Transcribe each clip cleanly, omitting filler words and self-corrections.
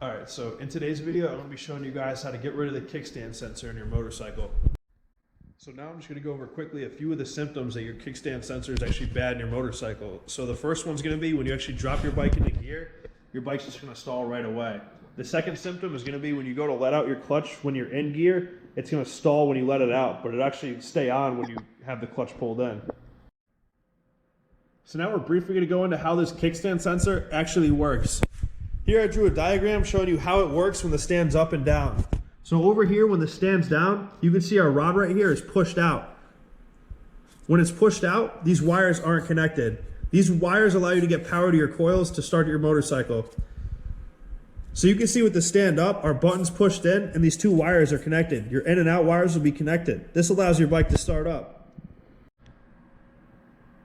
Alright, so in today's video, I'm going to be showing you guys how to get rid of the kickstand sensor in your motorcycle. So now I'm just going to go over quickly a few of the symptoms that your kickstand sensor is actually bad in your motorcycle. So the first one's going to be when you actually drop your bike into gear, your bike's just going to stall right away. The second symptom is going to be when you go to let out your clutch when you're in gear, it's going to stall when you let it out, but it actually stay on when you have the clutch pulled in. So now we're briefly going to go into how this kickstand sensor actually works. Here I drew a diagram showing you how it works when the stand's up and down. So over here when the stand's down, you can see our rod right here is pushed out. When it's pushed out, these wires aren't connected. These wires allow you to get power to your coils to start your motorcycle. So you can see with the stand up, our button's pushed in and these two wires are connected. Your in and out wires will be connected. This allows your bike to start up.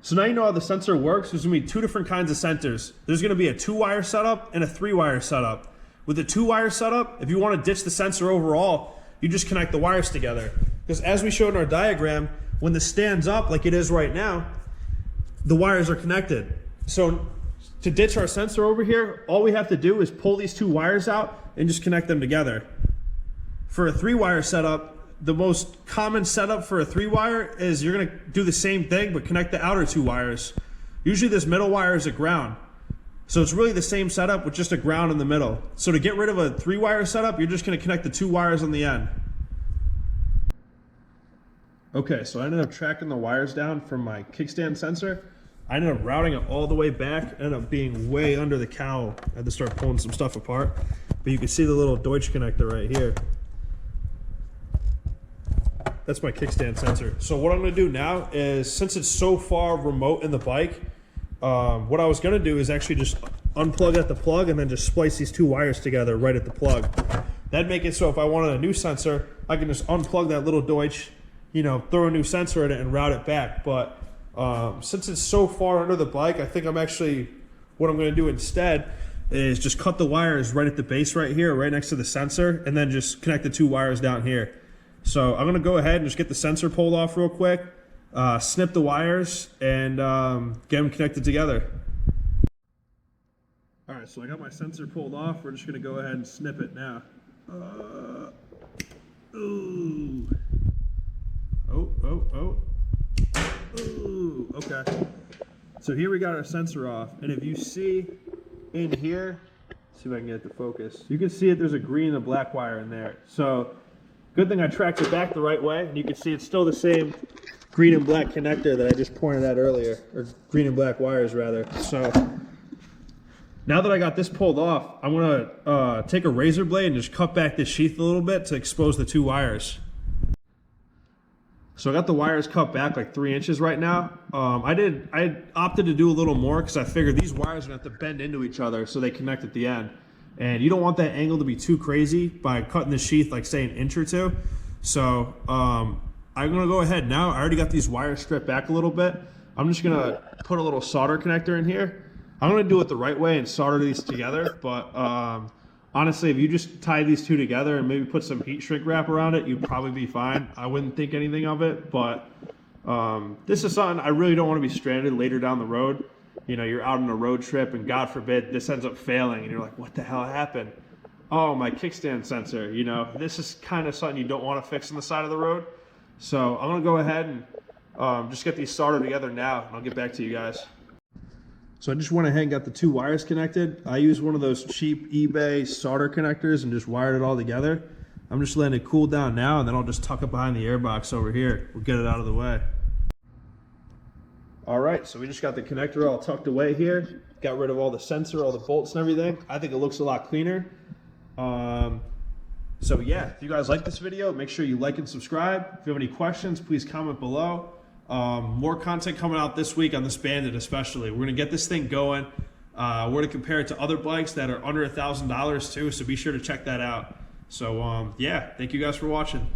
So now you know how the sensor works. There's going to be two different kinds of sensors. There's going to be a 2-wire setup and a 3-wire setup. With the 2-wire setup, if you want to ditch the sensor overall, you just connect the wires together. Because as we showed in our diagram, when the stand's up like it is right now, the wires are connected. So to ditch our sensor over here, all we have to do is pull these two wires out and just connect them together. For a 3-wire setup, the most common setup for a 3-wire is you're going to do the same thing but connect the outer 2 wires. Usually this middle wire is a ground. So it's really the same setup with just a ground in the middle. So to get rid of a 3-wire setup, you're just going to connect the 2 wires on the end. Okay, so I ended up tracking the wires down from my kickstand sensor. I ended up routing it all the way back, ended up being way under the cowl. I had to start pulling some stuff apart. But you can see the little Deutsch connector right here. That's my kickstand sensor. So what I'm going to do now is, since it's so far remote in the bike, what I was going to do is actually just unplug at the plug and then just splice these 2 wires together right at the plug. That'd make it so if I wanted a new sensor, I can just unplug that little Deutsch, throw a new sensor in it and route it back. But since it's so far under the bike, I think what I'm going to do instead is just cut the wires right at the base right here, right next to the sensor, and then just connect the 2 wires down here. So I'm going to go ahead and just get the sensor pulled off real quick, snip the wires, and get them connected together. Alright, so I got my sensor pulled off. We're just going to go ahead and snip it now. Ooh. Oh. Ooh, okay. So here we got our sensor off, and if you see in here, see if I can get it to focus. You can see it, there's a green and a black wire in there. So good thing I tracked it back the right way, and you can see it's still the same green and black connector that I just pointed at earlier, or green and black wires rather. So now that I got this pulled off, I'm gonna take a razor blade and just cut back this sheath a little bit to expose the 2 wires. So I got the wires cut back like 3 inches right now. I opted to do a little more because I figured these wires are gonna have to bend into each other so they connect at the end. And you don't want that angle to be too crazy by cutting the sheath like say an inch or 2. So I'm gonna go ahead now. I already got these wires stripped back a little bit. I'm just gonna put a little solder connector in here. I'm gonna do it the right way and solder these together, but honestly, if you just tie these 2 together and maybe put some heat shrink wrap around it, you'd probably be fine. I wouldn't think anything of it, but this is something I really don't want to be stranded later down the road. You're out on a road trip and God forbid this ends up failing and you're like, what the hell happened? Oh, my kickstand sensor. This is kind of something you don't want to fix on the side of the road. So I'm going to go ahead and just get these soldered together now, and I'll get back to you guys. So I just went ahead and got the 2 wires connected. I used one of those cheap eBay solder connectors and just wired it all together. I'm just letting it cool down now, and then I'll just tuck it behind the airbox over here. We'll get it out of the way. Alright, so we just got the connector all tucked away here. Got rid of all the sensor, all the bolts and everything. I think it looks a lot cleaner. So yeah, if you guys like this video, make sure you like and subscribe. If you have any questions, please comment below. More content coming out this week on this Bandit especially. We're going to get this thing going. We're going to compare it to other bikes that are under $1,000 too, so be sure to check that out. So yeah, thank you guys for watching.